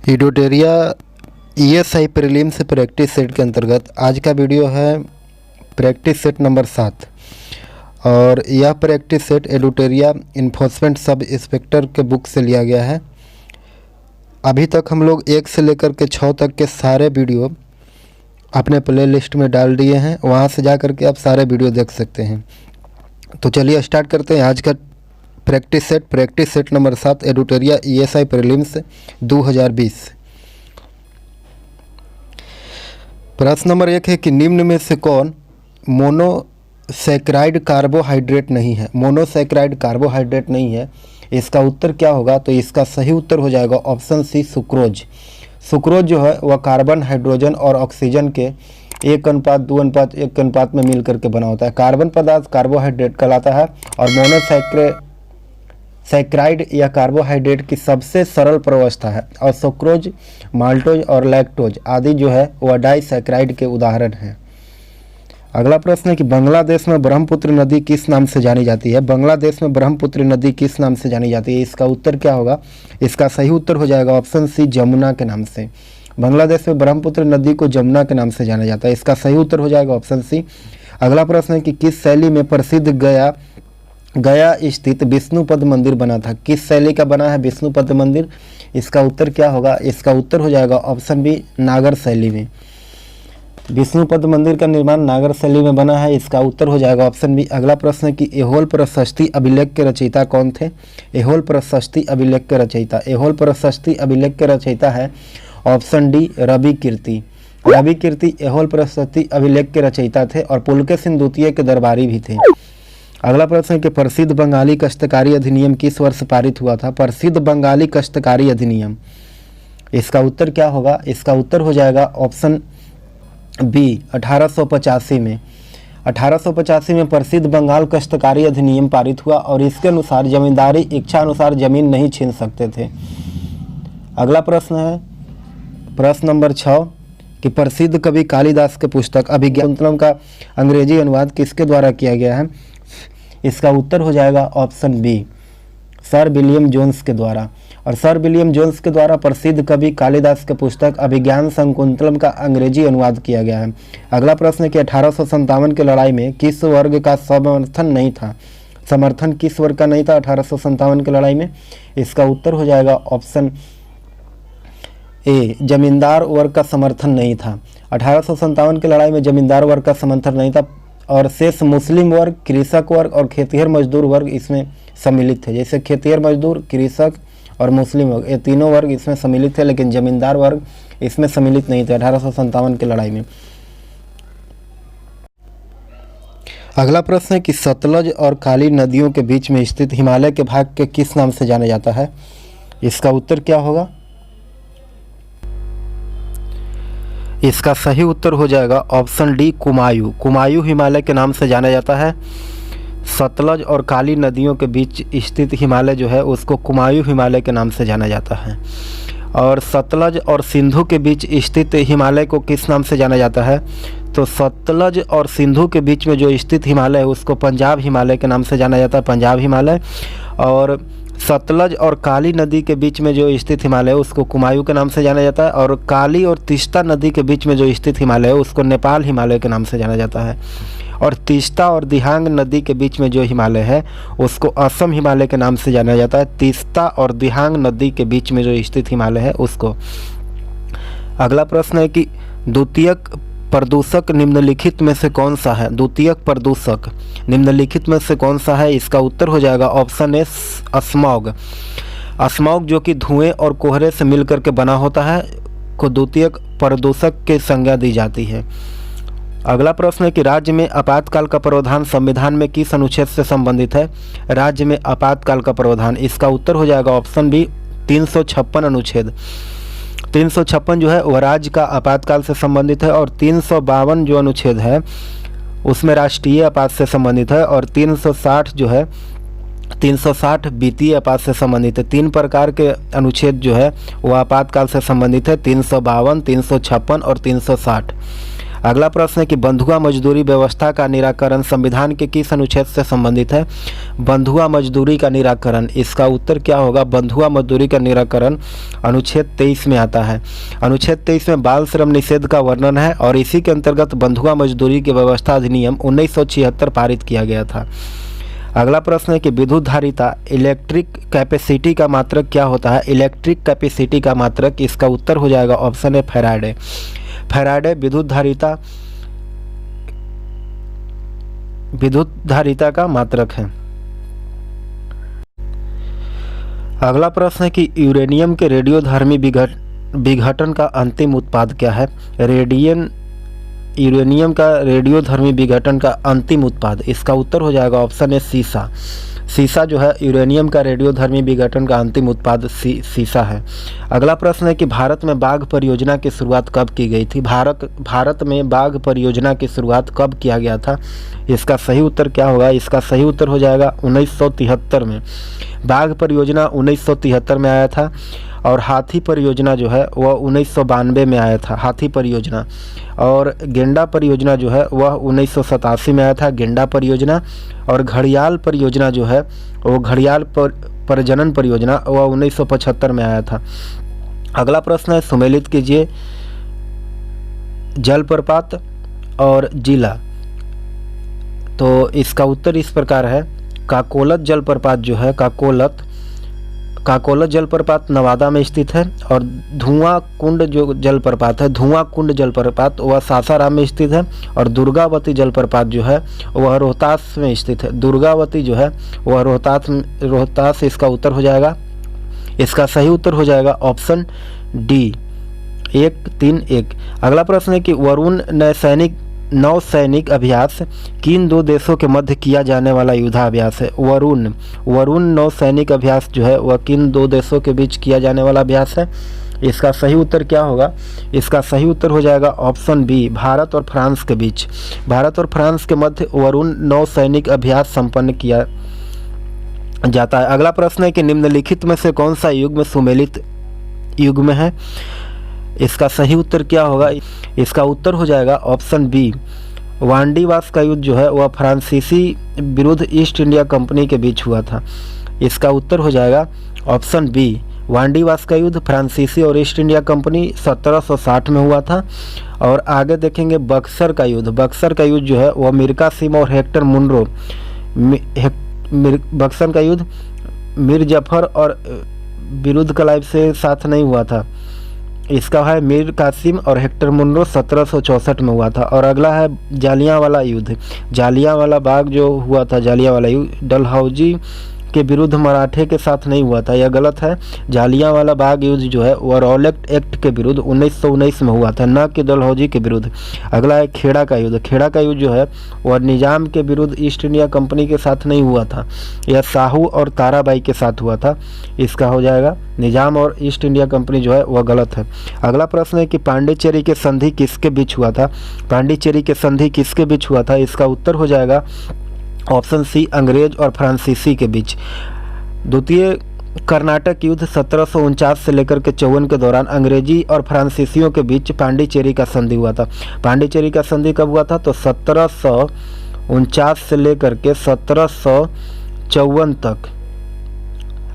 यूडोटेरिया ESI prelims practice set के अंतर्गत आज का वीडियो है प्रैक्टिस सेट नंबर 7 और यह प्रैक्टिस सेट यूडोटेरिया इन्फोर्समेंट सब इंस्पेक्टर के बुक से लिया गया है। अभी तक हम लोग 1 से लेकर के 6 तक के सारे वीडियो अपने प्ले लिस्ट में डाल दिए हैं, वहाँ से जा कर के आप सारे वीडियो देख सकते हैं। तो चलिए स्टार्ट करते हैं आज का प्रैक्टिस सेट नंबर 7 यूडोटेरिया ईएसआई प्रीलिम्स 2020। प्रश्न नंबर 1 है कि निम्न में से कौन मोनोसैकेराइड कार्बोहाइड्रेट नहीं है। मोनोसैकेराइड कार्बोहाइड्रेट नहीं है, इसका उत्तर क्या होगा? तो इसका सही उत्तर हो जाएगा ऑप्शन सी, सुक्रोज। सुक्रोज जो है वह कार्बन, हाइड्रोजन और ऑक्सीजन के 1:2:1 में मिल करके बना होता है। कार्बन पदार्थ कार्बोहाइड्रेट कहलाता है और मोनोसैकेराइड या कार्बोहाइड्रेट की सबसे सरल प्रवस्था है और सुक्रोज, माल्टोज और लैक्टोज आदि जो है वह डाइसैकेराइड के उदाहरण हैं। अगला प्रश्न है कि बांग्लादेश में ब्रह्मपुत्र नदी किस नाम से जानी जाती है। बांग्लादेश में ब्रह्मपुत्र नदी किस नाम से जानी जाती है? इसका उत्तर क्या होगा? इसका सही उत्तर हो जाएगा ऑप्शन सी, जमुना के नाम से। बांग्लादेश में ब्रह्मपुत्र नदी को जमुना के नाम से जाना जाता है, इसका सही उत्तर हो जाएगा ऑप्शन सी। अगला प्रश्न है कि किस शैली में प्रसिद्ध गया स्थित विष्णुपद मंदिर बना था। किस शैली का बना है विष्णुपद मंदिर? इसका उत्तर क्या होगा? इसका उत्तर हो जाएगा ऑप्शन बी, नागर शैली में। विष्णुपद मंदिर का निर्माण नागर शैली में बना है, इसका उत्तर हो जाएगा ऑप्शन बी। अगला प्रश्न है कि एहोल प्रशस्ति अभिलेख के रचयिता कौन थे। एहोल प्रशस्ति अभिलेख के रचयिता है ऑप्शन डी, रवि कीर्ति। रवि कीर्ति एहोल प्रशस्ति अभिलेख के रचयिता थे और पुलकेशिन द्वितीय के दरबारी भी थे। अगला प्रश्न है कि प्रसिद्ध बंगाली काश्तकारी अधिनियम किस वर्ष पारित हुआ था। प्रसिद्ध बंगाली काश्तकारी अधिनियम, इसका उत्तर क्या होगा? इसका उत्तर हो जाएगा ऑप्शन बी, 1885 में। 1885 में प्रसिद्ध बंगाल काश्तकारी अधिनियम पारित हुआ और इसके अनुसार जमींदारी इच्छा अनुसार जमीन नहीं छीन सकते थे। अगला प्रश्न है प्रश्न नंबर 6 कि प्रसिद्ध कवि कालिदास के पुस्तक अभिज्ञानशाकुंतलम का अंग्रेजी अनुवाद किसके द्वारा किया गया है? इसका उत्तर हो जाएगा option B, sir William Jones के द्वारा। और सर विलियम जोन्स के द्वारा प्रसिद्ध कवि कालिदास के पुस्तक अभिज्ञानशाकुंतलम का अंग्रेजी अनुवाद किया गया है। अगला प्रश्न है कि 1857 की लड़ाई में किस वर्ग का समर्थन नहीं था। समर्थन किस वर्ग का नहीं था 1857 की लड़ाई में? इसका उत्तर हो जाएगा ऑप्शन ए, जमींदार वर्ग का समर्थन नहीं था। 1857 की लड़ाई में जमींदार वर्ग का समर्थन नहीं था और शेष मुस्लिम वर्ग, कृषक वर्ग और खेतिहर मजदूर वर्ग इसमें सम्मिलित थे। जैसे खेतिहर मजदूर, कृषक और मुस्लिम वर्ग, ये तीनों वर्ग इसमें सम्मिलित थे, लेकिन जमींदार वर्ग इसमें सम्मिलित नहीं थे 1857 की लड़ाई में। अगला प्रश्न है कि सतलज और काली नदियों के बीच में स्थित हिमालय के भाग के किस नाम से जाना जाता है? इसका उत्तर क्या होगा? इसका सही उत्तर हो जाएगा ऑप्शन डी, कुमायूं। कुमायूं हिमालय के नाम से जाना जाता है। सतलज और काली नदियों के बीच स्थित हिमालय जो है उसको कुमायूं हिमालय के नाम से जाना जाता है। और सतलज और सिंधु के बीच स्थित हिमालय को किस नाम से जाना जाता है? तो सतलज और सिंधु के बीच में जो स्थित हिमालय है उसको पंजाब हिमालय के नाम से जाना जाता है, पंजाब हिमालय। और सतलज और काली नदी के बीच में जो स्थित हिमालय है उसको कुमायूं के नाम से जाना जाता है। और काली और तीस्ता नदी के बीच में जो स्थित हिमालय है उसको नेपाल हिमालय के नाम से जाना जाता है। और तीस्ता और दिहांग नदी के बीच में जो हिमालय है उसको असम हिमालय के नाम से जाना जाता है। तीस्ता और दिहांग नदी के बीच में जो स्थित हिमालय है उसको। अगला प्रश्न है कि द्वितीयक प्रदूषक निम्नलिखित में से कौन सा है? द्वितीयक प्रदूषक निम्नलिखित में से कौन सा है? इसका उत्तर हो जाएगा ऑप्शन ए, स्मॉग। स्मॉग जो कि धुएं और कोहरे से मिलकर के बना होता है को द्वितीयक प्रदूषक की संज्ञा दी जाती है। अगला प्रश्न है कि राज्य में आपातकाल का प्रावधान संविधान में किस अनुच्छेद से संबंधित है? राज्य में आपातकाल का प्रावधान, इसका उत्तर हो जाएगा ऑप्शन बी, 356 अनुच्छेद। 356 जो है वह राज्य का आपातकाल से संबंधित है और 352 जो अनुच्छेद है उसमें राष्ट्रीय आपात से संबंधित है और 360 जो है 360 वित्तीय आपात से संबंधित है। 3 प्रकार के अनुच्छेद जो है वह आपातकाल से संबंधित है, 352, 356 और 360। अगला प्रश्न है कि बंधुआ मजदूरी व्यवस्था का निराकरण संविधान के किस अनुच्छेद से संबंधित है? बंधुआ मजदूरी का निराकरण, इसका उत्तर क्या होगा? बंधुआ मजदूरी का निराकरण अनुच्छेद 23 में आता है। अनुच्छेद 23 में बाल श्रम निषेध का वर्णन है और इसी के अंतर्गत बंधुआ मजदूरी की व्यवस्था अधिनियम 1976 पारित किया गया था। अगला प्रश्न है कि विद्युत धारिता इलेक्ट्रिक कैपेसिटी का मात्रक क्या होता है? इलेक्ट्रिक कैपेसिटी का मात्रक, इसका उत्तर हो जाएगा ऑप्शन ए फैराडे। फैराडे विद्युत धारिता का मात्रक है। अगला प्रश्न है कि यूरेनियम के रेडियोधर्मी विघटन का अंतिम उत्पाद क्या है? यूरेनियम का रेडियोधर्मी विघटन का अंतिम उत्पाद, इसका उत्तर हो जाएगा ऑप्शन ए सीसा। सीसा जो है यूरेनियम का रेडियोधर्मी विघटन का अंतिम उत्पाद सीसा है। अगला प्रश्न है कि भारत में बाघ परियोजना की शुरुआत कब की गई थी? भारत में बाघ परियोजना की शुरुआत कब किया गया था? इसका सही उत्तर क्या होगा? इसका सही उत्तर हो जाएगा 1973 में। बाघ परियोजना 1973 में आया था और हाथी परियोजना जो है वह 1992 में आया था, हाथी परियोजना। और गेंडा परियोजना जो है वह 1987 में आया था, गेंडा परियोजना। और घड़ियाल परियोजना जो है वो घड़ियाल प्रजनन परियोजना वह 1975 में आया था। अगला प्रश्न है सुमेलित कीजिए जलप्रपात और जिला। तो इसका उत्तर इस प्रकार है, काकोलत जलप्रपात जो है काकोलत जलप्रपात नवादा में स्थित है। और धुआं कुंड जो जलप्रपात है, धुआं कुंड जलप्रपात वह सासाराम में स्थित है। और दुर्गावती जलप्रपात जो है वह रोहतास में स्थित है। दुर्गावती जो है वह रोहतास इसका उत्तर हो जाएगा। इसका सही उत्तर हो जाएगा ऑप्शन डी 131। अगला प्रश्न है कि वरुण नौसैनिक अभ्यास किन दो देशों के मध्य किया जाने वाला युद्धाभ्यास है? वरुण नौसैनिक अभ्यास जो है वह किन दो देशों के बीच किया जाने वाला अभ्यास है? इसका सही उत्तर क्या होगा? इसका सही उत्तर हो जाएगा ऑप्शन बी, भारत और फ्रांस के बीच। भारत और फ्रांस के मध्य वरुण नौसैनिक अभ्यास संपन्न किया जाता है। अगला प्रश्न है कि निम्नलिखित में से कौन सा युग्म सुमेलित युग्म है? इसका सही उत्तर क्या होगा? इसका उत्तर हो जाएगा ऑप्शन बी, वांडीवास का युद्ध जो है वह फ्रांसीसी विरुद्ध ईस्ट इंडिया कंपनी के बीच हुआ था। इसका उत्तर हो जाएगा ऑप्शन बी, वांडीवास का युद्ध फ्रांसीसी और ईस्ट इंडिया कंपनी 1760 में हुआ था। और आगे देखेंगे बक्सर का युद्ध जो है वह मीर कासिम और हेक्टर मुनरो, बक्सर का युद्ध मीर जफर और विरुद्ध क्लाइव से साथ नहीं हुआ था। इसका है मीर कासिम और हेक्टर मुनरो 1764 में हुआ था। और अगला है जालियांवाला युद्ध। जालियांवाला बाग जो हुआ था, जालियांवाला युद्ध डलहौजी के विरुद्ध मराठे के साथ नहीं हुआ था, यह गलत है। जालियांवाला बाग युद्ध जो है वह रॉलेट एक्ट के विरुद्ध 1919 में हुआ था, न कि डलहौजी के विरुद्ध। अगला है खेड़ा का युद्ध। खेड़ा का युद्ध जो है वह निजाम के विरुद्ध ईस्ट इंडिया कंपनी के साथ नहीं हुआ था, यह साहू और ताराबाई के साथ हुआ था। इसका हो जाएगा निजाम और ईस्ट इंडिया कंपनी जो है वह गलत है। अगला प्रश्न है कि पांडिचेरी के संधि किसके बीच हुआ था? पांडिचेरी के संधि किसके बीच हुआ था? इसका उत्तर हो जाएगा ऑप्शन सी, अंग्रेज और फ्रांसीसी के बीच। द्वितीय कर्नाटक युद्ध 1749 से लेकर के 54 के दौरान अंग्रेजी और फ्रांसीसियों के बीच पांडिचेरी का संधि हुआ था। पांडिचेरी का संधि कब हुआ था? तो 1749 से लेकर के 1754 तक।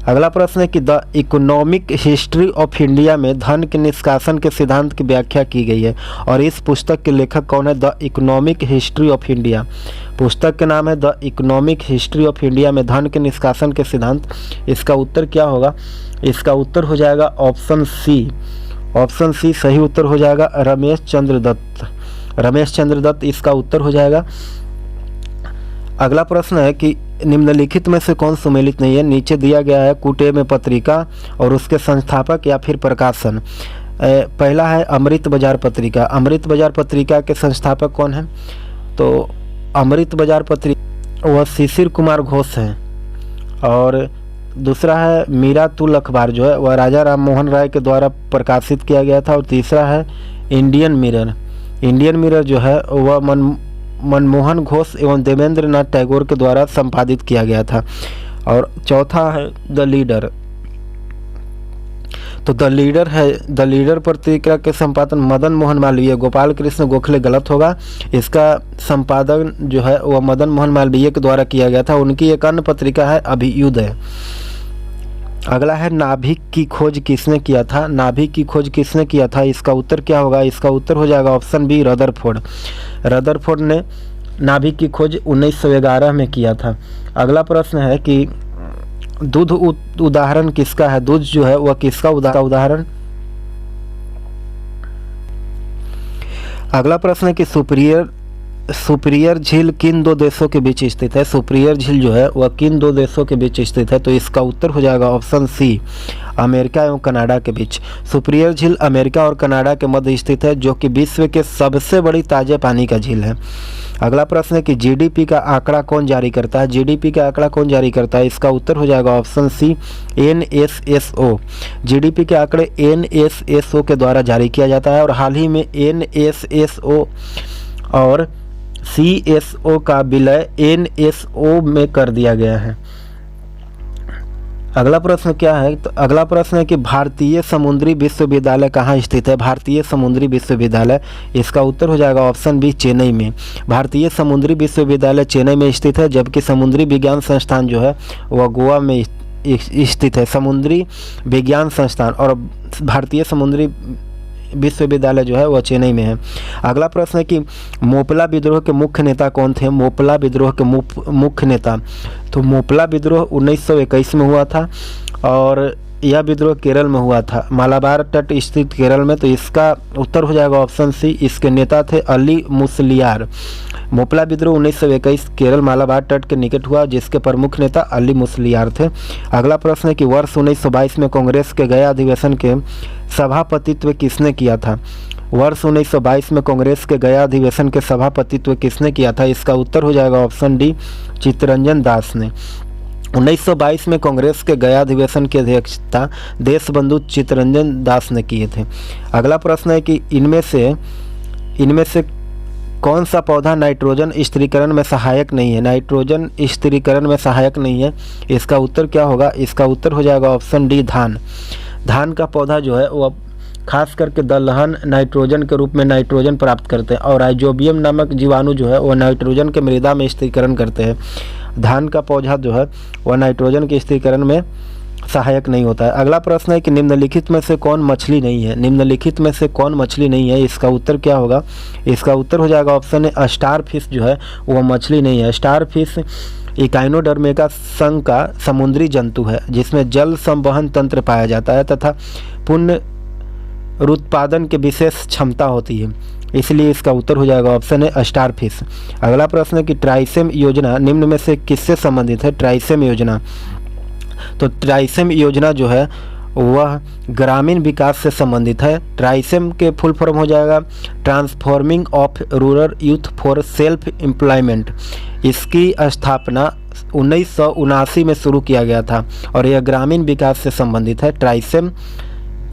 अगला प्रश्न है कि the economic history of India में धन के निष्कासन के सिद्धांत की व्याख्या की गई है और इस पुस्तक के लेखक कौन है? The economic history of India, पुस्तक के नाम है the economic history of India में धन के निष्कासन के सिद्धांत। इसका उत्तर क्या होगा? इसका उत्तर हो जाएगा ऑप्शन सी, ऑप्शन सी सही उत्तर हो जाएगा रमेश चंद्र दत्त इसका उत्तर हो जाएगा। अगला प्रश्न है कि निम्नलिखित में से कौन सुमेलित नहीं है? नीचे दिया गया है कुटे में पत्रिका और उसके संस्थापक या फिर प्रकाशन। पहला है अमृत बाजार पत्रिका। अमृत बाजार पत्रिका के संस्थापक कौन है? तो अमृत बाजार पत्रिका वह शिशिर कुमार घोष हैं। और दूसरा है मीरातुल अखबार जो है वह राजा राम मोहन राय के द्वारा प्रकाशित किया गया था। और तीसरा है इंडियन मिरर जो है वह मनमोहन घोष एवं देवेंद्र नाथ टैगोर के द्वारा संपादित किया गया था। और चौथा है द लीडर। तो द लीडर पत्रिका के संपादन मदन मोहन मालवीय, गोपाल कृष्ण गोखले गलत होगा। इसका संपादन जो है वह मदन मोहन मालवीय के द्वारा किया गया था। उनकी एक अन्य पत्रिका है अभियुदय। अगला है नाभिक की खोज किसने किया था? नाभिक की खोज किसने किया था? इसका उत्तर क्या होगा? इसका उत्तर हो जाएगा ऑप्शन बी रदरफोर्ड। रदरफोर्ड ने नाभिक की खोज 1911 में किया था। अगला प्रश्न है कि दूध उदाहरण किसका है? दूध जो है वह किसका उदाहरण? अगला प्रश्न है कि सुपीरियर झील किन दो देशों के बीच स्थित है? सुपीरियर झील जो है वह किन दो देशों के बीच स्थित है? तो इसका उत्तर हो जाएगा ऑप्शन सी अमेरिका एवं कनाडा के बीच। सुपीरियर झील अमेरिका और कनाडा के मध्य स्थित है, जो कि विश्व के सबसे बड़ी ताजे पानी का झील है। अगला प्रश्न है कि जीडीपी का आंकड़ा कौन जारी करता है? जीडीपी का आंकड़ा कौन जारी करता है? इसका उत्तर हो जाएगा ऑप्शन सी एनएसएसओ। जीडीपी के आंकड़े एनएसएसओ के द्वारा जारी किया जाता है और हाल ही में एनएसएसओ और सीएसओ का विलय एनएसओ में कर दिया गया है। अगला प्रश्न क्या है? तो अगला प्रश्न है कि भारतीय समुद्री विश्वविद्यालय कहाँ स्थित है? भारतीय समुद्री विश्वविद्यालय, इसका उत्तर हो जाएगा ऑप्शन बी चेन्नई में। भारतीय समुद्री विश्वविद्यालय चेन्नई में स्थित है, जबकि समुद्री विज्ञान संस्थान जो है वह गोवा में स्थित है। समुद्री विज्ञान संस्थान और भारतीय समुद्री विश्वविद्यालय जो है वह चेन्नई में है। अगला प्रश्न है कि मोपला विद्रोह के मुख्य नेता कौन थे? मोपला विद्रोह के मुख्य नेता, तो मोपला विद्रोह 1921 में हुआ था और यह विद्रोह केरल में हुआ था, मालाबार तट स्थित केरल में। तो इसका उत्तर हो जाएगा ऑप्शन सी। इसके नेता थे अली मुसलियार। मोपला विद्रोह 1921 केरल मालाबार तट के निकट हुआ, जिसके प्रमुख नेता अली मुसलियार थे। अगला प्रश्न है कि वर्ष 1922 में कांग्रेस के गया अधिवेशन के सभापतित्व किसने किया था? वर्ष 1922 में कांग्रेस के गया अधिवेशन के सभापतित्व किसने किया था? इसका उत्तर हो जाएगा ऑप्शन डी चित्तरंजन दास ने। 1922 में कांग्रेस के गया अधिवेशन की अध्यक्षता देशबंधु चित्तरंजन दास ने किए थे। अगला प्रश्न है कि इनमें से कौन सा पौधा नाइट्रोजन स्थिरीकरण में सहायक नहीं है? नाइट्रोजन स्थिरीकरण में सहायक नहीं है, इसका उत्तर क्या होगा? इसका उत्तर हो जाएगा ऑप्शन डी धान। धान का पौधा जो है वह खास करके दलहन नाइट्रोजन के रूप में नाइट्रोजन प्राप्त करते हैं और राइजोबियम नामक जीवाणु जो है वह नाइट्रोजन के मृदा में स्थिरीकरण करते हैं। धान का पौधा जो है वह नाइट्रोजन के स्थिरीकरण में सहायक नहीं होता है। अगला प्रश्न है कि निम्नलिखित में से कौन मछली नहीं है? निम्नलिखित में से कौन मछली नहीं है? इसका उत्तर क्या होगा? इसका उत्तर हो जाएगा ऑप्शन ए स्टार फिश जो है वह मछली नहीं है। स्टार फिश इकाइनोडर्मेका संघ का समुद्री जंतु है, जिसमें जल संवहन तंत्र पाया जाता है तथा पुनरुत्पादन की विशेष क्षमता होती है, इसलिए इसका उत्तर हो जाएगा ऑप्शन है स्टार फिश। अगला प्रश्न है कि ट्राइसेम योजना निम्न में से किससे संबंधित है? ट्राइसेम योजना, तो ट्राइसेम योजना जो है वह ग्रामीण विकास से संबंधित है। ट्राइसेम के फुल फॉर्म हो जाएगा transforming of rural youth for self employment. इसकी स्थापना 1979 में शुरू किया गया था और यह ग्रामीण विकास से संबंधित है। ट्राइसेम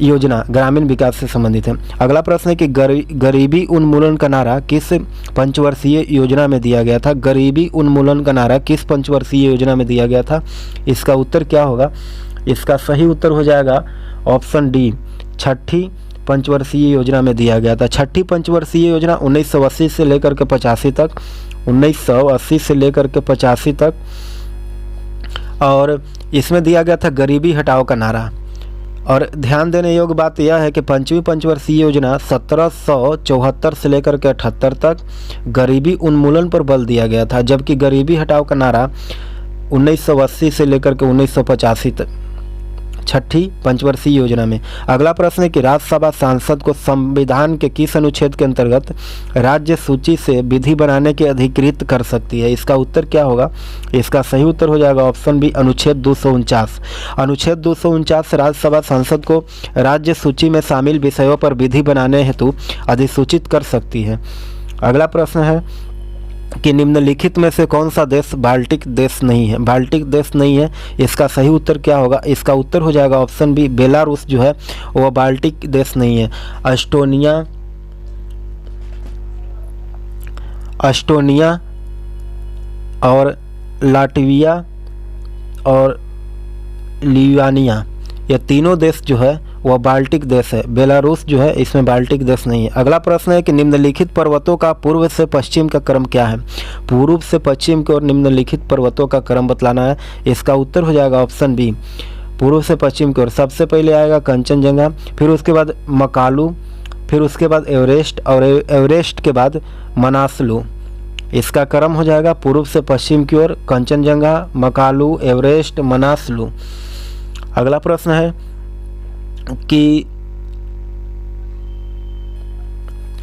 योजना ग्रामीण विकास से संबंधित है। अगला प्रश्न है कि गरीबी उन्मूलन का नारा किस पंचवर्षीय योजना में दिया गया था? गरीबी उन्मूलन का नारा किस पंचवर्षीय योजना में दिया गया था? इसका उत्तर क्या होगा? इसका सही उत्तर हो जाएगा ऑप्शन डी छठी पंचवर्षीय योजना में दिया गया था। छठी पंचवर्षीय योजना 1980 से लेकर के 85 तक, 1980 से लेकर के 85 तक, और इसमें दिया गया था गरीबी हटाओ का नारा। और ध्यान देने योग्य बात यह है कि पांचवी पंचवर्षीय योजना 1774 से लेकर के 78 तक गरीबी उन्मूलन पर बल दिया गया था, जबकि गरीबी हटाओ का नारा 1980 से लेकर के 1985 तक छठी पंचवर्षीय योजना में। अगला प्रश्न है कि राज्यसभा सांसद को संविधान के किस अनुच्छेद के अंतर्गत राज्य सूची से विधि बनाने के अधिकृत कर सकती है? इसका उत्तर क्या होगा? इसका सही उत्तर हो जाएगा ऑप्शन बी अनुच्छेद 249। अनुच्छेद 249 राज्यसभा सांसद को राज्य सूची में शामिल विषयों पर विधि बनाने हेतु अधिसूचित कर सकती है। अगला प्रश्न है कि निम्नलिखित में से कौन सा देश बाल्टिक देश नहीं है? बाल्टिक देश नहीं है, इसका सही उत्तर क्या होगा? इसका उत्तर हो जाएगा ऑप्शन बी बेलारूस जो है वह बाल्टिक देश नहीं है। एस्टोनिया और लाटविया और लिथुआनिया, ये तीनों देश जो है वह बाल्टिक देश है। बेलारूस जो है इसमें बाल्टिक देश नहीं है। अगला प्रश्न है कि निम्नलिखित पर्वतों का पूर्व से पश्चिम का क्रम क्या है। पूर्व से पश्चिम की ओर निम्नलिखित पर्वतों का क्रम बतलाना है। इसका उत्तर हो जाएगा ऑप्शन बी, पूर्व से पश्चिम की ओर। सबसे पहले आएगा कंचनजंगा, फिर उसके बाद मकालू, फिर उसके बाद एवरेस्ट और एवरेस्ट के बाद मनासलू। इसका क्रम हो जाएगा पूर्व से पश्चिम की ओर, कंचनजंगा, मकालू, एवरेस्ट, मनासलू। अगला प्रश्न है कि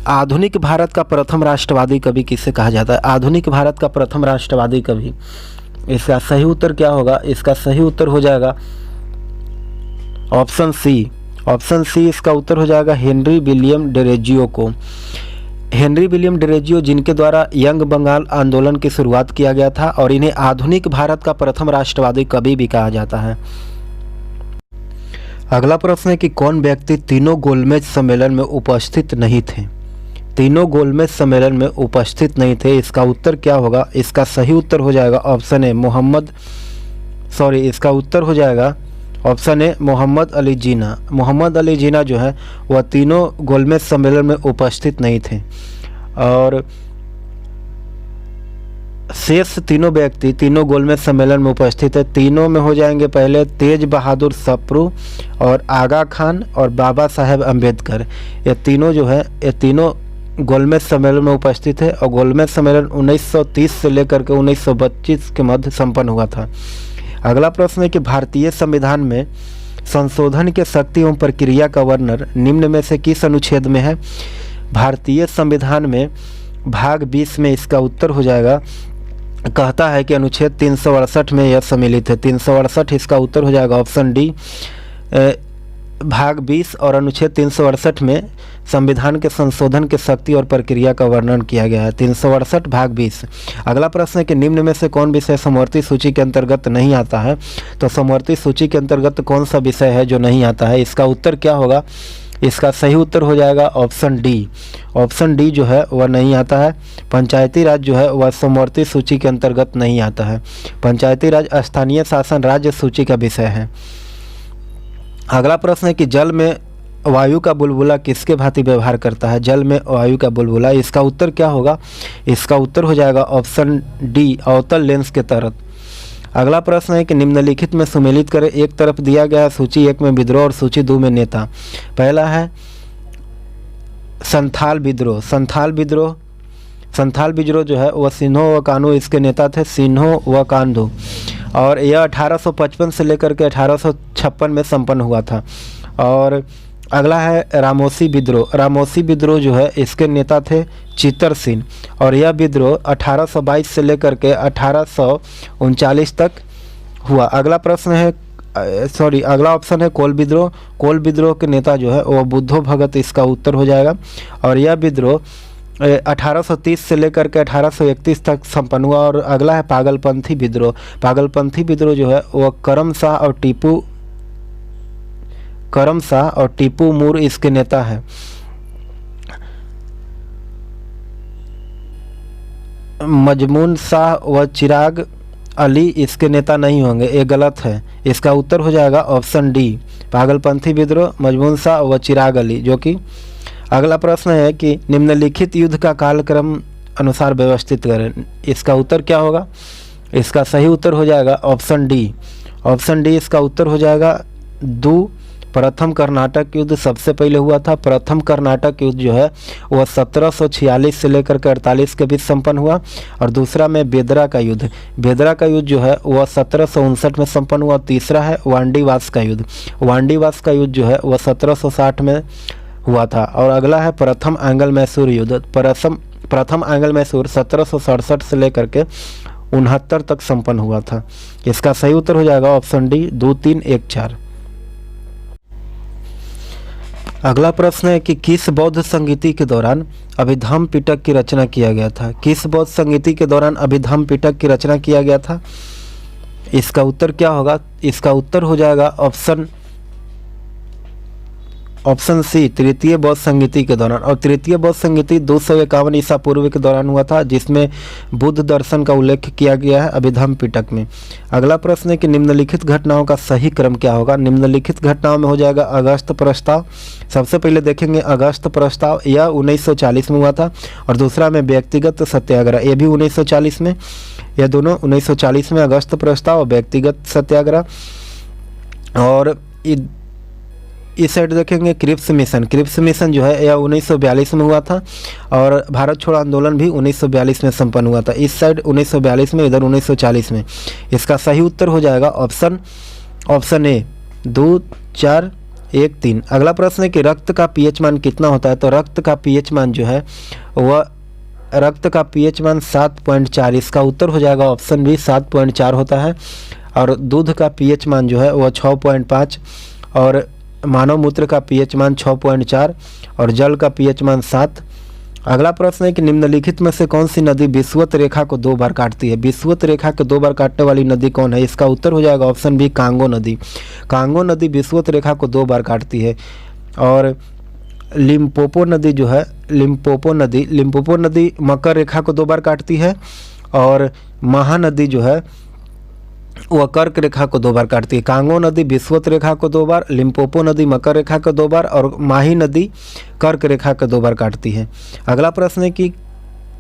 आधुनिक भारत का प्रथम राष्ट्रवादी कवि किसे कहा जाता है। आधुनिक भारत का प्रथम राष्ट्रवादी कवि, इसका सही उत्तर क्या होगा। इसका सही उत्तर हो जाएगा ऑप्शन सी। ऑप्शन सी इसका उत्तर हो जाएगा हेनरी विलियम डेरोजियो को। हेनरी विलियम डेरोजियो जिनके द्वारा यंग बंगाल आंदोलन की शुरुआत किया गया था और इन्हें आधुनिक भारत का प्रथम राष्ट्रवादी कवि भी कहा जाता है। अगला प्रश्न है कि कौन व्यक्ति तीनों गोलमेज सम्मेलन में उपस्थित नहीं थे। तीनों गोलमेज सम्मेलन में उपस्थित नहीं थे, इसका उत्तर क्या होगा। इसका सही उत्तर हो जाएगा ऑप्शन ए इसका उत्तर हो जाएगा ऑप्शन ए मोहम्मद अली जिन्ना। मोहम्मद अली जिन्ना जो है वह तीनों गोलमेज सम्मेलन में उपस्थित नहीं थे और शेष तीनों व्यक्ति तीनों गोलमेज सम्मेलन में उपस्थित है। तीनों में हो जाएंगे पहले तेज बहादुर सप्रू और आगा खान और बाबा साहेब अम्बेडकर। ये तीनों जो है ये तीनों गोलमेज सम्मेलन में उपस्थित है और गोलमेज सम्मेलन 1930 से लेकर के 1925 के मध्य संपन्न हुआ था। अगला प्रश्न है कि भारतीय संविधान में संशोधन के शक्ति एवं प्रक्रिया का वर्णन निम्न में से किस अनुच्छेद में है। भारतीय संविधान में भाग 20 में इसका उत्तर हो जाएगा, कहता है कि अनुच्छेद 368 में यह सम्मिलित है। 368 इसका उत्तर हो जाएगा ऑप्शन डी, भाग 20 और अनुच्छेद 368 में संविधान के संशोधन के शक्ति और प्रक्रिया का वर्णन किया गया है। 368 भाग 20। अगला प्रश्न है कि निम्न में से कौन विषय समवर्ती सूची के अंतर्गत नहीं आता है। तो समवर्ती सूची के अंतर्गत कौन सा विषय है जो नहीं आता है। इसका उत्तर क्या होगा। इसका सही उत्तर हो जाएगा ऑप्शन डी। ऑप्शन डी जो है वह नहीं आता है। पंचायती राज जो है वह समवर्ती सूची के अंतर्गत नहीं आता है। पंचायती राज स्थानीय शासन राज्य सूची का विषय है। अगला प्रश्न है कि जल में वायु का बुलबुला किसके भांति व्यवहार करता है। जल में वायु का बुलबुला, इसका उत्तर क्या होगा। इसका उत्तर हो जाएगा ऑप्शन डी, अवतल लेंस के तहत। अगला प्रश्न है कि निम्नलिखित में सुमेलित करें। एक तरफ दिया गया है सूची 1 में विद्रोह और सूची 2 में नेता। पहला है संथाल विद्रोह। संथाल विद्रोह जो है वह सिन्हो व कान्हू इसके नेता थे, सिन्हो व कान्हू, और यह 1855 से लेकर के 1856 में संपन्न हुआ था। और अगला है रामोसी विद्रोह। रामोसी विद्रोह जो है इसके नेता थे चित्तर सिंह और यह विद्रोह 1822 से लेकर के 1839 तक हुआ। अगला प्रश्न है अगला ऑप्शन है कोल विद्रोह। कोल विद्रोह के नेता जो है वो बुद्धो भगत इसका उत्तर हो जाएगा और यह विद्रोह 1830 से लेकर के 1831 तक संपन्न हुआ। और अगला है पागलपंथी विद्रोह। पागलपंथी विद्रोह जो है वह करम शाह और टीपू मूर इसके नेता हैं। मजमून शाह व चिराग अली इसके नेता नहीं होंगे, ये गलत है। इसका उत्तर हो जाएगा ऑप्शन डी, पागलपंथी विद्रोह, मजमून शाह व चिराग अली। जो कि अगला प्रश्न है कि निम्नलिखित युद्ध का कालक्रम अनुसार व्यवस्थित करें। इसका उत्तर क्या होगा। इसका सही उत्तर हो जाएगा ऑप्शन डी। ऑप्शन डी इसका उत्तर हो जाएगा दो। प्रथम कर्नाटक युद्ध सबसे पहले हुआ था। प्रथम कर्नाटक युद्ध जो है वह 1746 से लेकर के 48 के बीच संपन्न हुआ। और दूसरा में बेदरा का युद्ध। बेदरा का युद्ध जो है वह 1759 में संपन्न हुआ। तीसरा है वांडीवास का युद्ध। वांडीवास का युद्ध जो है वह 1760 में हुआ था। और अगला है प्रथम आंग्ल मैसूर युद्ध। प्रथम आंग्ल मैसूर 1767 से लेकर के 69 तक संपन्न हुआ था। इसका सही उत्तर हो जाएगा ऑप्शन डी, 2, 3, 1, 4। अगला प्रश्न है कि किस बौद्ध संगीति के दौरान अभिधम्म पिटक की रचना किया गया था। किस बौद्ध संगीति के दौरान अभिधम्म पिटक की रचना किया गया था। इसका उत्तर क्या होगा। इसका उत्तर हो जाएगा ऑप्शन सी तृतीय बौद्ध संगीति के दौरान। और तृतीय बौद्ध संगीति 251 ईसा पूर्व के दौरान हुआ था, जिसमें बुद्ध दर्शन का उल्लेख किया गया है अभिधम्म पिटक में। अगला प्रश्न है कि निम्नलिखित घटनाओं का सही क्रम क्या होगा। निम्नलिखित घटनाओं में हो जाएगा अगस्त प्रस्ताव। सबसे पहले देखेंगे अगस्त प्रस्ताव, यह 1940 में हुआ था। और दूसरा में व्यक्तिगत सत्याग्रह, ये भी 1940 में। यह दोनों 1940 में, अगस्त प्रस्ताव और व्यक्तिगत सत्याग्रह। और इस साइड देखेंगे क्रिप्स मिशन। क्रिप्स मिशन जो है यह 1942 में हुआ था और भारत छोड़ो आंदोलन भी 1942 में संपन्न हुआ था। इस साइड 1942 में, इधर 1940 में। इसका सही उत्तर हो जाएगा ऑप्शन ए 2, 4, 1, 3। अगला प्रश्न है कि रक्त का पीएच मान कितना होता है। तो रक्त का पीएच मान जो है वह रक्त का पीएच मान 7.4। इसका उत्तर हो जाएगा ऑप्शन बी 7.4 होता है। और दूध का पीएच मान जो है वह 6.5 और मानव मूत्र का पीएच मान 6.4 और जल का पीएच मान 7। अगला प्रश्न है कि निम्नलिखित में से कौन सी नदी विषुवत रेखा को 2 बार काटती है। विषुवत रेखा को 2 बार काटने वाली नदी कौन है। इसका उत्तर हो जाएगा ऑप्शन बी कांगो नदी। कांगो नदी विषुवत रेखा को 2 बार काटती है। और लिम्पोपो नदी जो है, लिम्पोपो नदी मकर रेखा को 2 बार काटती है। और महानदी जो है वह कर्क रेखा को 2 बार काटती है। कांगो नदी विषुवत रेखा को 2 बार, लिम्पोपो नदी मकर रेखा को 2 बार और माही नदी कर्क रेखा को 2 बार काटती है। अगला प्रश्न है कि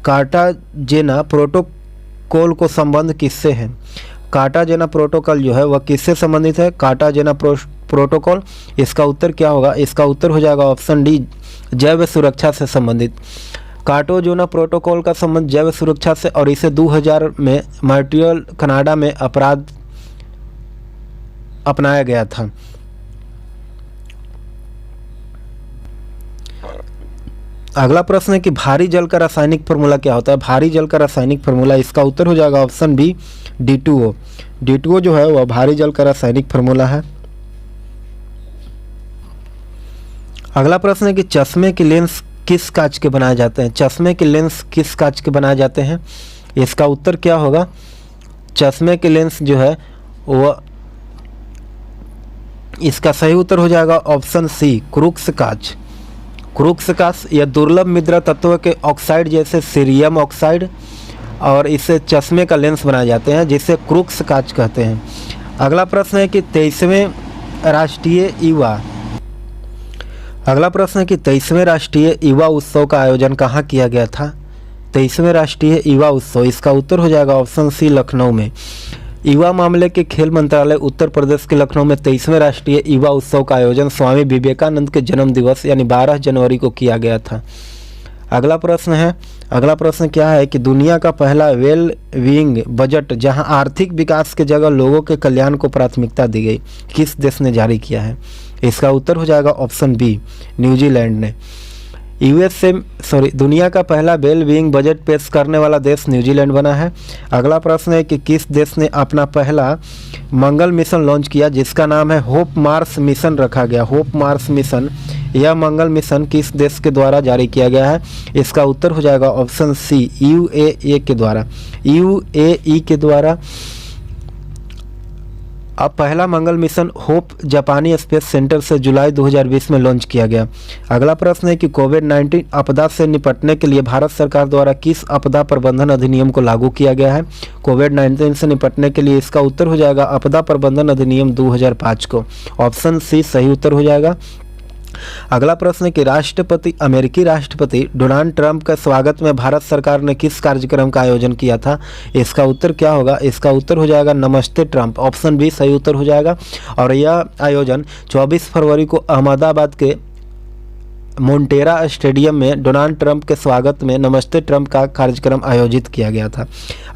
कार्टाजेना प्रोटोकॉल को संबंध किससे है। कार्टाजेना प्रोटोकॉल जो है वह किससे संबंधित है। कार्टाजेना प्रोटोकॉल, इसका उत्तर क्या होगा। इसका उत्तर हो जाएगा ऑप्शन डी जैव सुरक्षा से संबंधित। कार्टाजेना प्रोटोकॉल का संबंध जैव सुरक्षा से, और इसे 2000 में मॉन्ट्रियल कनाडा में अपनाया गया था। अगला प्रश्न है कि भारी जल का रासायनिक फार्मूला क्या होता है। भारी जल का रासायनिक फार्मूला, इसका उत्तर हो जाएगा ऑप्शन बी D2O। D2O जो है वह भारी जल का रासायनिक फार्मूला है। अगला प्रश्न है कि चश्मे के लेंस किस कांच के बनाए जाते हैं। चश्मे के लेंस किस कांच के बनाए जाते हैं। इसका उत्तर क्या होगा। चश्मे के लेंस जो है वह, इसका सही उत्तर हो जाएगा ऑप्शन सी क्रूक्स कांच। क्रूक्स कांच यह दुर्लभ मृदा तत्व के ऑक्साइड जैसे सीरियम ऑक्साइड और इससे चश्मे का लेंस बनाए जाते हैं, जिसे क्रूक्स कांच कहते हैं। अगला प्रश्न है कि 23वें राष्ट्रीय युवा अगला प्रश्न है कि 23वें राष्ट्रीय युवा उत्सव का आयोजन कहाँ किया गया था। 23वें राष्ट्रीय युवा उत्सव, इसका उत्तर हो जाएगा ऑप्शन सी लखनऊ में। युवा मामले के खेल मंत्रालय उत्तर प्रदेश के लखनऊ में 23वें राष्ट्रीय युवा उत्सव का आयोजन स्वामी विवेकानंद के जन्म दिवस यानी 12 जनवरी को किया गया था। अगला प्रश्न क्या है कि दुनिया का पहला वेल बीइंग बजट जहां आर्थिक विकास के जगह लोगों के कल्याण को प्राथमिकता दी गई, किस देश ने जारी किया है। इसका उत्तर हो जाएगा ऑप्शन बी न्यूजीलैंड ने। दुनिया का पहला वेल बीइंग बजट पेश करने वाला देश न्यूजीलैंड बना है। अगला प्रश्न है कि किस देश ने अपना पहला मंगल मिशन लॉन्च किया, जिसका नाम है होप मार्स मिशन रखा गया। होप मार्स मिशन, यह मंगल मिशन किस देश के द्वारा जारी किया गया है। इसका उत्तर हो जाएगा ऑप्शन सी UAE के द्वारा। UAE के द्वारा अब पहला मंगल मिशन होप जापानी स्पेस सेंटर से जुलाई 2020 में लॉन्च किया गया। अगला प्रश्न है कि कोविड-19 आपदा से निपटने के लिए भारत सरकार द्वारा किस आपदा प्रबंधन अधिनियम को लागू किया गया है। कोविड-19 से निपटने के लिए इसका उत्तर हो जाएगा आपदा प्रबंधन अधिनियम 2005 को। ऑप्शन सी सही उत्तर हो जाएगा। अगला प्रश्न है कि अमेरिकी राष्ट्रपति डोनाल्ड ट्रंप के स्वागत में भारत सरकार ने किस कार्यक्रम का आयोजन किया था। इसका उत्तर क्या होगा। इसका उत्तर हो जाएगा नमस्ते ट्रंप। ऑप्शन बी सही उत्तर हो जाएगा। और यह आयोजन 24 फरवरी को अहमदाबाद के मोन्टेरा स्टेडियम में डोनाल्ड ट्रंप के स्वागत में नमस्ते ट्रंप का कार्यक्रम आयोजित किया गया था।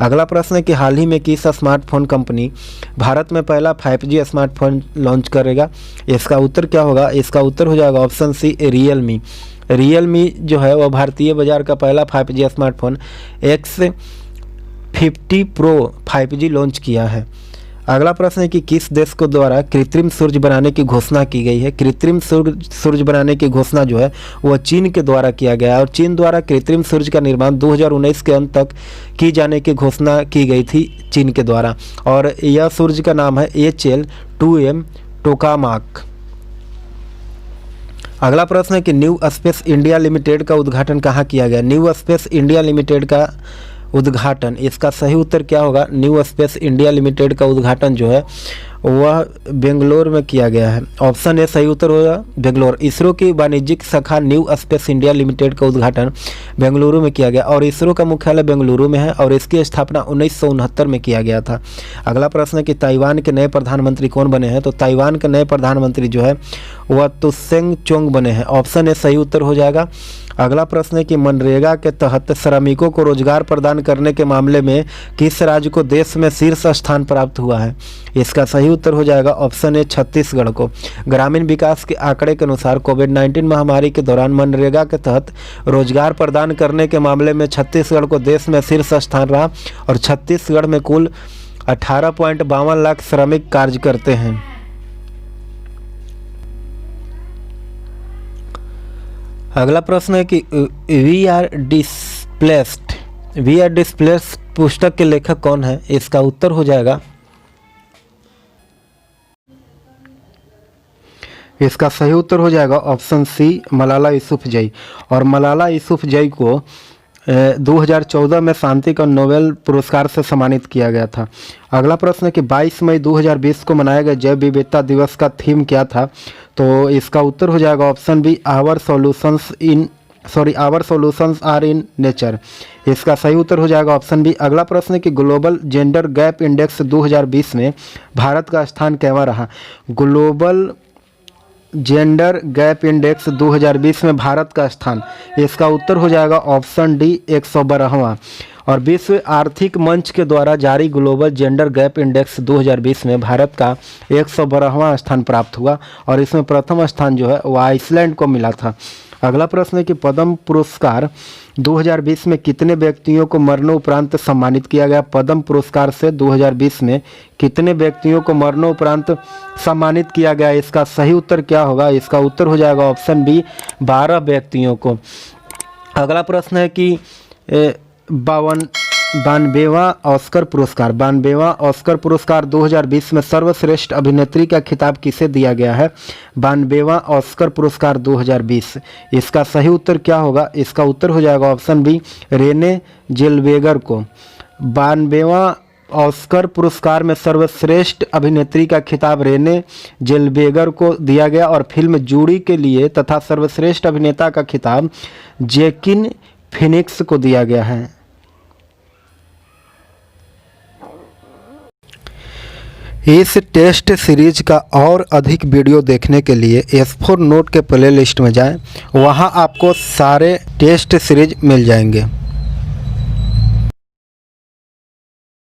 अगला प्रश्न है कि हाल ही में किस स्मार्टफोन कंपनी भारत में पहला 5G स्मार्टफोन लॉन्च करेगा। इसका उत्तर क्या होगा। इसका उत्तर हो जाएगा ऑप्शन सी रियलमी जो है वह भारतीय बाजार का पहला 5G smartphone X50 Pro 5G launch किया है। अगला प्रश्न है कि किस देश को द्वारा कृत्रिम सूरज बनाने की घोषणा की गई है। कृत्रिम सूरज बनाने की घोषणा जो है वह चीन के द्वारा किया गया है और चीन द्वारा कृत्रिम सूरज का निर्माण 2019 के अंत तक की जाने की घोषणा की गई थी चीन के द्वारा। और यह सूरज का नाम है HL2M टोकामाक। अगला प्रश्न है कि न्यू स्पेस इंडिया लिमिटेड का उद्घाटन कहाँ किया गया। न्यू स्पेस इंडिया लिमिटेड का उद्घाटन, इसका सही उत्तर क्या होगा। न्यू स्पेस इंडिया लिमिटेड का उद्घाटन जो है वह बेंगलोर में किया गया है। ऑप्शन ए सही उत्तर होगा बेंगलोर। इसरो की वाणिज्यिक शाखा न्यू स्पेस इंडिया लिमिटेड का उद्घाटन बेंगलुरु में किया गया और इसरो का मुख्यालय बेंगलुरु में है और इसकी स्थापना 1969 में किया गया था। अगला प्रश्न है कि ताइवान के नए प्रधानमंत्री कौन बने हैं। तो ताइवान के नए प्रधानमंत्री जो है वह त्सुसेंग चोंग बने हैं। ऑप्शन ए सही उत्तर हो जाएगा। अगला प्रश्न है कि मनरेगा के तहत श्रमिकों को रोजगार प्रदान करने के मामले में किस राज्य को देश में शीर्ष स्थान प्राप्त हुआ है। इसका सही उत्तर हो जाएगा ऑप्शन ए छत्तीसगढ़ को। ग्रामीण विकास के आंकड़े के अनुसार कोविड-19 महामारी के दौरान मनरेगा के तहत रोजगार प्रदान करने के मामले में छत्तीसगढ़ को देश में शीर्ष स्थान रहा और छत्तीसगढ़ में कुल 18.52 लाख श्रमिक कार्य करते हैं। अगला प्रश्न है कि वी आर डिस्प्लेस्ड पुस्तक के लेखक कौन है। इसका उत्तर हो जाएगा, इसका सही उत्तर हो जाएगा ऑप्शन सी मलाला यूसुफजई। और मलाला यूसुफजई को 2014 में शांति का नोबेल पुरस्कार से सम्मानित किया गया था। अगला प्रश्न है कि 22 मई 2020 को मनाया गया जैव विविधता दिवस का थीम क्या था। तो इसका उत्तर हो जाएगा option B our solutions are in nature. इसका सही उत्तर हो जाएगा ऑप्शन बी। अगला प्रश्न है कि ग्लोबल जेंडर गैप इंडेक्स 2020 में भारत का स्थान कैवा रहा। ग्लोबल जेंडर गैप इंडेक्स 2020 में भारत का स्थान, इसका उत्तर हो जाएगा ऑप्शन डी 112वां। और विश्व आर्थिक मंच के द्वारा जारी ग्लोबल जेंडर गैप इंडेक्स 2020 में भारत का 112वां स्थान प्राप्त हुआ और इसमें प्रथम स्थान जो है वह आइसलैंड को मिला था। अगला प्रश्न है कि पद्म पुरस्कार 2020 में कितने व्यक्तियों को मरणोपरांत सम्मानित किया गया। पद्म पुरस्कार से 2020 में कितने व्यक्तियों को मरणोपरांत सम्मानित किया गया। इसका सही उत्तर क्या होगा। इसका उत्तर हो जाएगा ऑप्शन बी 12 व्यक्तियों को। अगला प्रश्न है कि 92वां ऑस्कर पुरस्कार 2020 में सर्वश्रेष्ठ अभिनेत्री का खिताब किसे दिया गया है। 92वां ऑस्कर पुरस्कार 2020, इसका सही उत्तर क्या होगा। इसका उत्तर हो जाएगा ऑप्शन बी रेने जेलवेगर को। 92वां ऑस्कर पुरस्कार में सर्वश्रेष्ठ अभिनेत्री का खिताब रेने जेलवेगर को दिया गया और फिल्म जूडी के लिए तथा सर्वश्रेष्ठ अभिनेता का खिताब जैकिन फिनिक्स को दिया गया है। इस टेस्ट सीरीज का और अधिक वीडियो देखने के लिए S4 नोट के प्लेलिस्ट में जाएं, वहां आपको सारे टेस्ट सीरीज मिल जाएंगे।